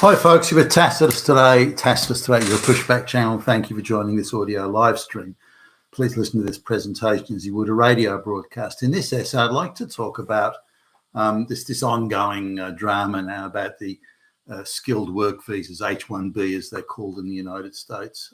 Hi folks, you're with Tacitus today. Tacitus today, your pushback channel. Thank you for joining this audio live stream. Please listen to this presentation as you would a radio broadcast. In this essay, I'd like to talk about this ongoing drama now about the skilled work visas, H-1B as they're called in the United States,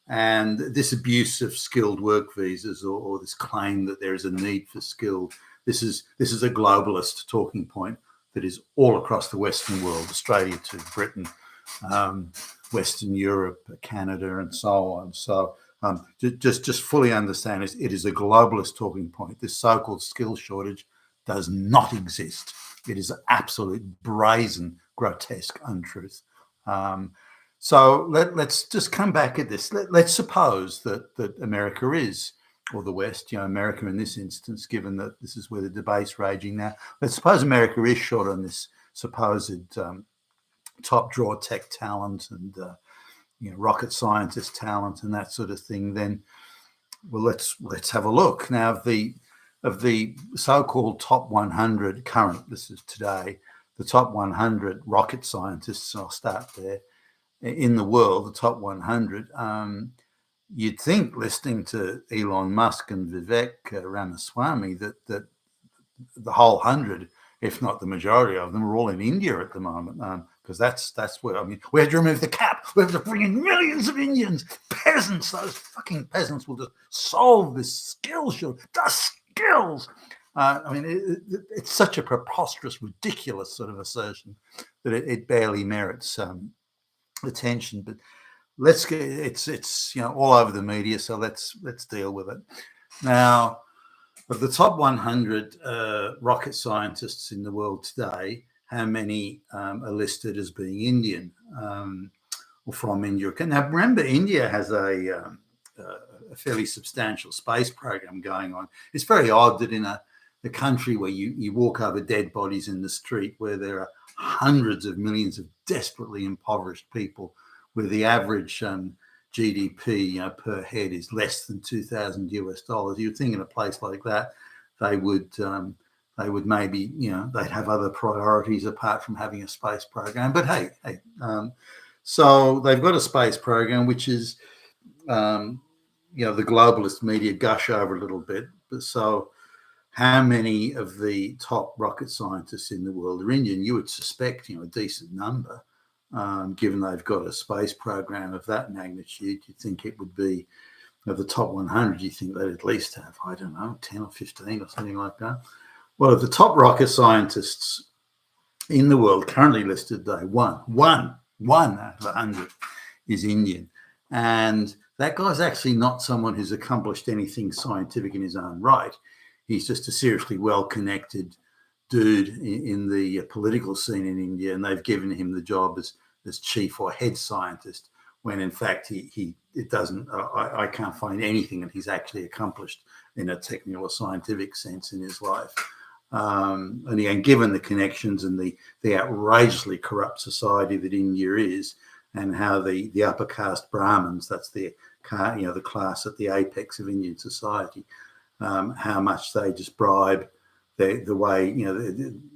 and this abuse of skilled work visas, or this claim that there is a need for skilled. This is a globalist talking point that is all across the Western world, Australia to Britain, Western Europe, Canada, and so on. So just fully understand it is a globalist talking point. This so-called skill shortage does not exist. It is an absolute brazen, grotesque untruth. So let's just come back at this. Let's suppose that America is, or the West, America in this instance, given that this is where the debate's raging now. Let's suppose America is short on this supposed top draw tech talent and rocket scientist talent and that sort of thing. Then, well, let's have a look now. Of the so-called top 100 current, this is today, the top 100 rocket scientists. I'll start there in the world. The top 100. You'd think, listening to Elon Musk and Vivek Ramaswamy, that the whole 100, if not the majority of them, are all in India at the moment, because that's where, we have to remove the cap. We have to bring in millions of Indians, peasants. Those fucking peasants will just solve this skill shortage. The skills. It's such a preposterous, ridiculous sort of assertion that it barely merits attention. But let's get it's all over the media, so let's deal with it. Now, of the top 100 rocket scientists in the world today, how many are listed as being Indian or from India? Now, remember, India has a fairly substantial space program going on. It's very odd that in a country where you walk over dead bodies in the street, where there are hundreds of millions of desperately impoverished people, where the average GDP per head is less than $2,000 US. You'd think in a place like that they would maybe they'd have other priorities apart from having a space program. But hey, so they've got a space program which is the globalist media gush over a little bit. But so how many of the top rocket scientists in the world are Indian? You would suspect a decent number. Given they've got a space program of that magnitude, you'd think it would be, of the top 100, you think they'd at least have, 10 or 15 or something like that. Well, of the top rocket scientists in the world currently listed today, one out of 100 is Indian. And that guy's actually not someone who's accomplished anything scientific in his own right. He's just a seriously well-connected dude in the political scene in India, and they've given him the job as chief or head scientist, when in fact I can't find anything that he's actually accomplished in a technical or scientific sense in his life. And again, given the connections and the outrageously corrupt society that India is, and how the upper caste Brahmins, that's the class at the apex of Indian society, how much they just bribe the way,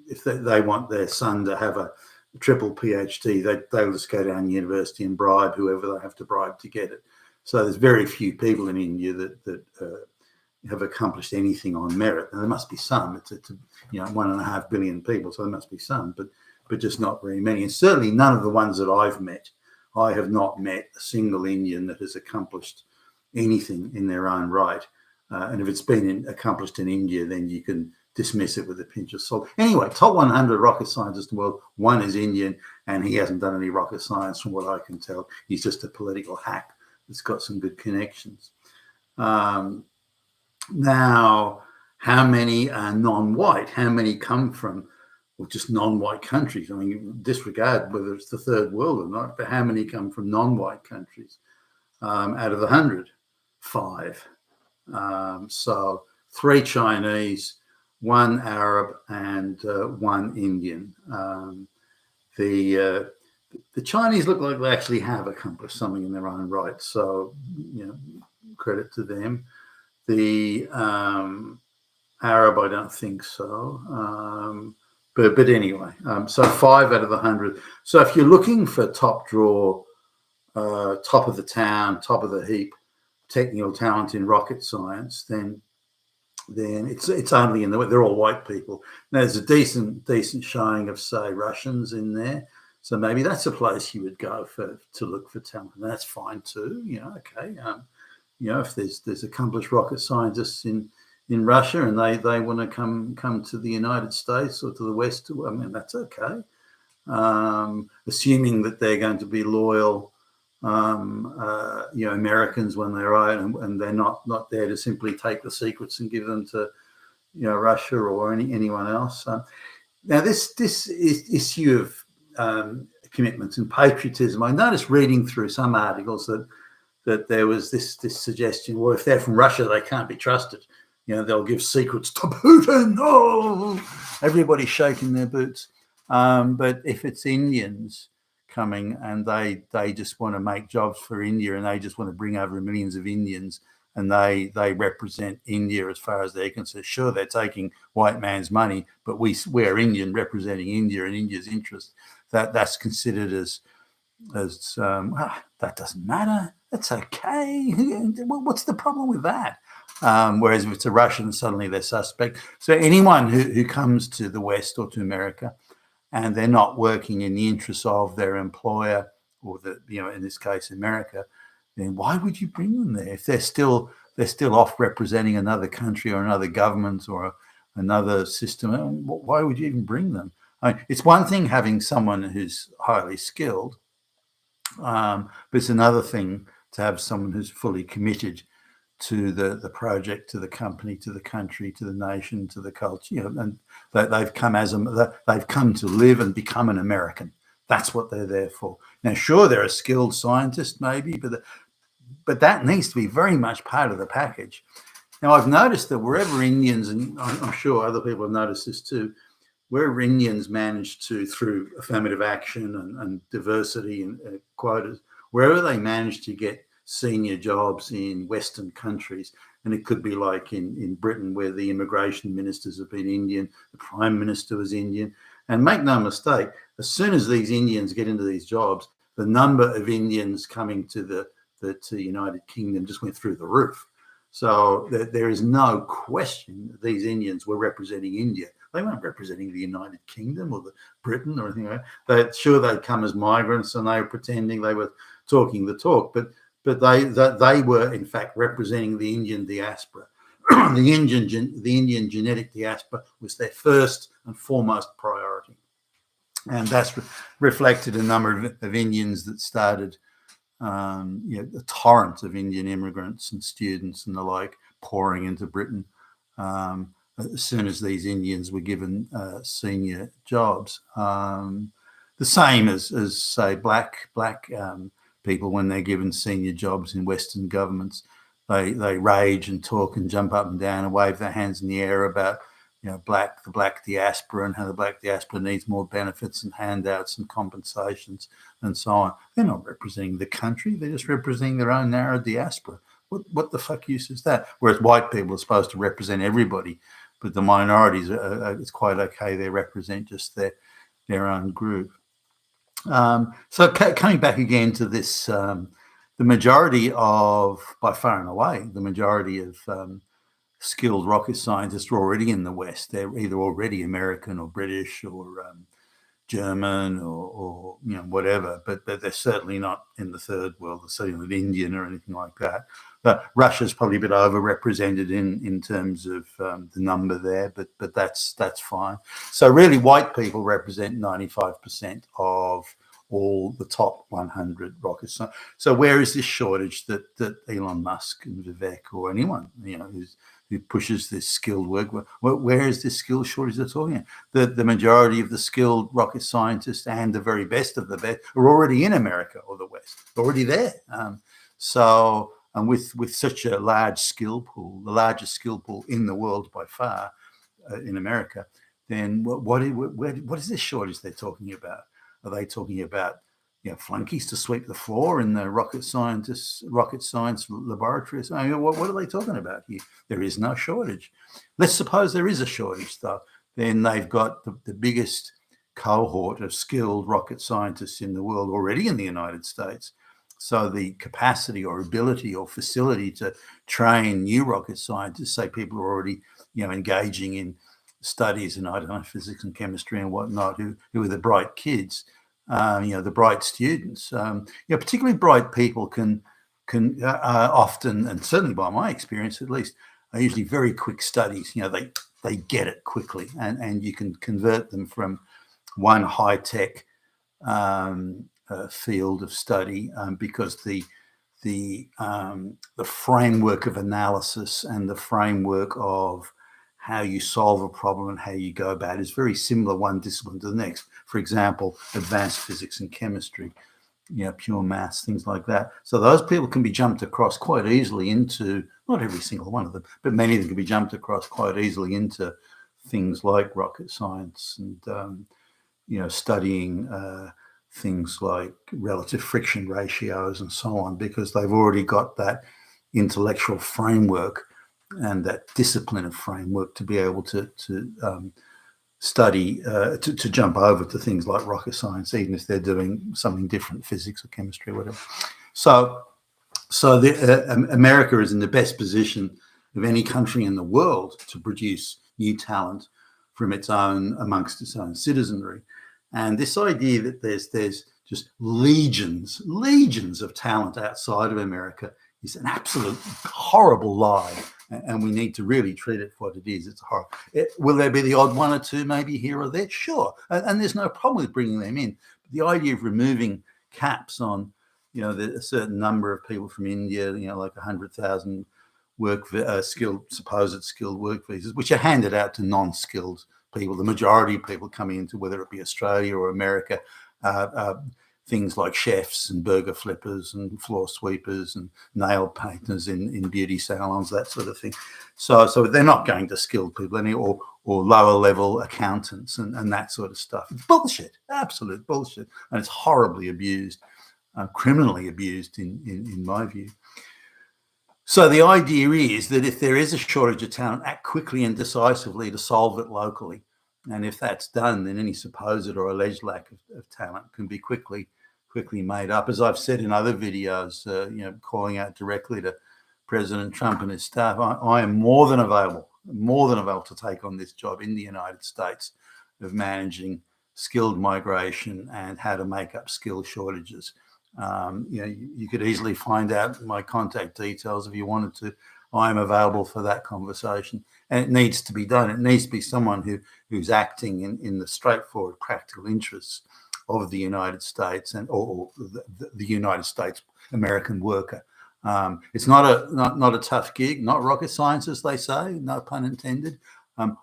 if they want their son to have a triple PhD, they'll just go down to university and bribe whoever they have to bribe to get it. So there's very few people in India that have accomplished anything on merit. Now, there must be some. It's 1.5 billion people, so there must be some, but just not very many. And certainly none of the ones that I've met, I have not met a single Indian that has accomplished anything in their own right. And if it's been accomplished in India, then you can dismiss it with a pinch of salt. Anyway, top 100 rocket scientists in the world, one is Indian, and he hasn't done any rocket science from what I can tell. He's just a political hack that's got some good connections. Now, how many are non-white? How many come from just non-white countries? Disregard whether it's the third world or not, but how many come from non-white countries? Out of the 100, 5. So 3 Chinese, 1 Arab, and 1 Indian. The Chinese look like they actually have accomplished something in their own right, so credit to them. The Arab, I don't think so. But anyway, so 5 out of 100. So if you're looking for top draw, top of the town, top of the heap, technical talent in rocket science, then it's only in they're all white people. Now, there's a decent showing of, say, Russians in there, so maybe that's a place you would go to look for talent. And that's fine too. Okay. If there's accomplished rocket scientists in Russia and they want to come to the United States or to the West, I mean, that's okay. Assuming that they're going to be loyal, Americans when they're out, and they're not there to simply take the secrets and give them to, Russia or anyone else. Now, this issue of commitments and patriotism, I noticed reading through some articles that there was this suggestion, well, if they're from Russia, they can't be trusted. They'll give secrets to Putin. Oh, everybody's shaking their boots. But if it's Indians coming and they just want to make jobs for India and they just want to bring over millions of Indians and they represent India as far as they're concerned, sure, they're taking white man's money, but we're Indian representing India and India's interests. That's considered as that doesn't matter. That's okay. What's the problem with that? Whereas if it's a Russian, suddenly they're suspect. So anyone who comes to the West or to America and they're not working in the interests of their employer or in this case, America, then why would you bring them there if they're still off representing another country or another government or another system? Why would you even bring them? It's one thing having someone who's highly skilled, but it's another thing to have someone who's fully committed to the project, to the company, to the country, to the nation, to the culture, and they've come to live and become an American. That's what they're there for. Now, sure, they're a skilled scientist, maybe, but that needs to be very much part of the package. Now, I've noticed that wherever Indians, and I'm sure other people have noticed this too, wherever Indians manage to, through affirmative action and diversity and quotas, wherever they manage to get senior jobs in Western countries, and it could be like in Britain where the immigration ministers have been Indian, the Prime Minister was Indian, and make no mistake, as soon as these Indians get into these jobs, the number of Indians coming to the United Kingdom just went through the roof. So there is no question that these Indians were representing India. They weren't representing the United Kingdom or Britain or anything like that. Sure, they'd come as migrants and they were pretending they were talking the talk, but they were in fact representing the Indian diaspora. The Indian genetic diaspora was their first and foremost priority, and that's reflected in a number of Indians that started, a torrent of Indian immigrants and students and the like pouring into Britain as soon as these Indians were given senior jobs. The same as say black people, when they're given senior jobs in Western governments, they rage and talk and jump up and down and wave their hands in the air about the black diaspora and how the black diaspora needs more benefits and handouts and compensations and so on. They're not representing the country; they're just representing their own narrow diaspora. What the fuck use is that? Whereas white people are supposed to represent everybody, but the minorities it's quite okay. They represent just their own group. So coming back again to this, the majority of, by far and away, the majority of skilled rocket scientists are already in the West. They're either already American or British or German or whatever, but they're certainly not in the third world. They're certainly not Indian or anything like that. But Russia's probably a bit overrepresented in terms of the number there, but that's fine. So really, white people represent 95% of all the top 100 rocket scientists. So where is this shortage that Elon Musk and Vivek or anyone who pushes this skilled work? Where is this skill shortage they're talking about? The majority of the skilled rocket scientists and the very best of the best are already in America or the West, already there. And with such a large skill pool, the largest skill pool in the world by far, in America, then what is this shortage they're talking about? Are they talking about flunkies to sweep the floor in the rocket science laboratories? I mean, what are they talking about here? There is no shortage. Let's suppose there is a shortage, though. then they've got the biggest cohort of skilled rocket scientists in the world already in the United States. So the capacity or ability or facility to train new rocket scientists, say people who are already, engaging in studies in, I don't know, physics and chemistry and whatnot, who are the bright kids, the bright students, particularly bright people can often, and certainly by my experience at least, are usually very quick studies. They get it quickly, and you can convert them from one high-tech field of study because the framework of analysis and the framework of how you solve a problem and how you go about it is very similar one discipline to the next. For example, advanced physics and chemistry, pure maths, things like that. So those people can be jumped across quite easily into, not every single one of them, but many of them can be jumped across quite easily into things like rocket science and, studying things like relative friction ratios and so on, because they've already got that intellectual framework and that discipline of framework to be able to study, to jump over to things like rocket science, even if they're doing something different, physics or chemistry or whatever. So America is in the best position of any country in the world to produce new talent from amongst its own citizenry. And this idea that there's just legions of talent outside of America is an absolute horrible lie. And we need to really treat it for what it is. It's horrible. Will there be the odd one or two maybe here or there? Sure. And there's no problem with bringing them in. But the idea of removing caps on, a certain number of people from India, like 100,000 supposed skilled work visas, which are handed out to non-skilled people. The majority of people coming into, whether it be Australia or America, things like chefs and burger flippers and floor sweepers and nail painters in beauty salons, that sort of thing. So they're not going to skilled people or lower level accountants and that sort of stuff. It's bullshit, absolute bullshit, and it's horribly abused, criminally abused in my view. So the idea is that if there is a shortage of talent, act quickly and decisively to solve it locally. And if that's done, then any supposed or alleged lack of talent can be quickly made up. As I've said in other videos, calling out directly to President Trump and his staff, I am more than available to take on this job in the United States of managing skilled migration and how to make up skill shortages. You could easily find out my contact details if you wanted to. I am available for that conversation, and it needs to be done. It needs to be someone who's acting in the straightforward, practical interests of the United States or the United States American worker. It's not a tough gig, not rocket science, as they say, no pun intended.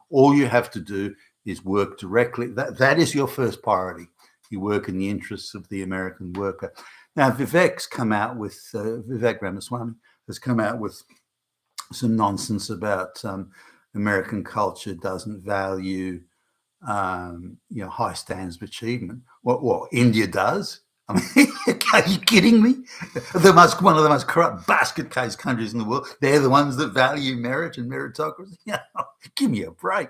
All you have to do is work directly. That is your first priority. You work in the interests of the American worker. Now, Vivek Ramaswamy has come out with some nonsense about American culture doesn't value high standards of achievement. What India does? I mean, are you kidding me? One of the most corrupt basket case countries in the world. They're the ones that value merit and meritocracy. Give me a break.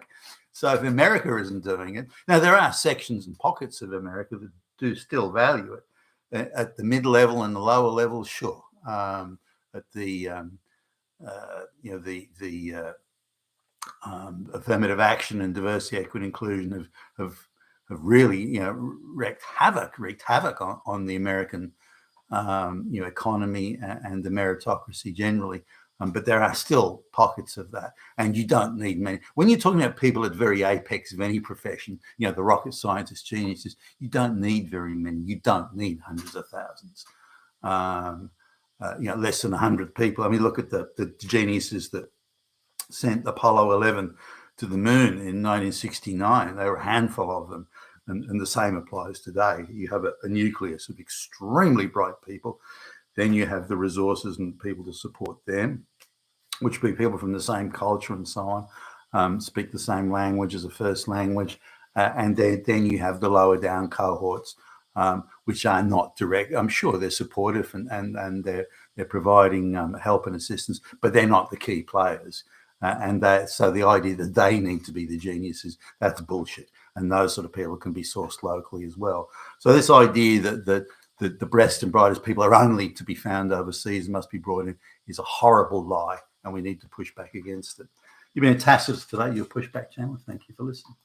So if America isn't doing it, now there are sections and pockets of America that do still value it. At the mid-level and the lower level, sure. At the affirmative action and diversity, equity, inclusion have really wreaked havoc on the American economy and the meritocracy generally. But there are still pockets of that, and you don't need many. When you're talking about people at the very apex of any profession, the rocket scientists, geniuses, you don't need very many. You don't need hundreds of thousands. Less than 100 people. I mean, look at the geniuses that sent Apollo 11 to the moon in 1969. There were a handful of them, and the same applies today. You have a nucleus of extremely bright people. Then you have the resources and people to support them, which be people from the same culture and so on, speak the same language as a first language. And then you have the lower down cohorts, which are not direct. I'm sure they're supportive and they're providing help and assistance, but they're not the key players. So the idea that they need to be the geniuses, that's bullshit. And those sort of people can be sourced locally as well. So this idea that the best and brightest people are only to be found overseas, must be brought in, is a horrible lie, and we need to push back against it. You've been a Tacitus today, your Pushback channel. Thank you for listening.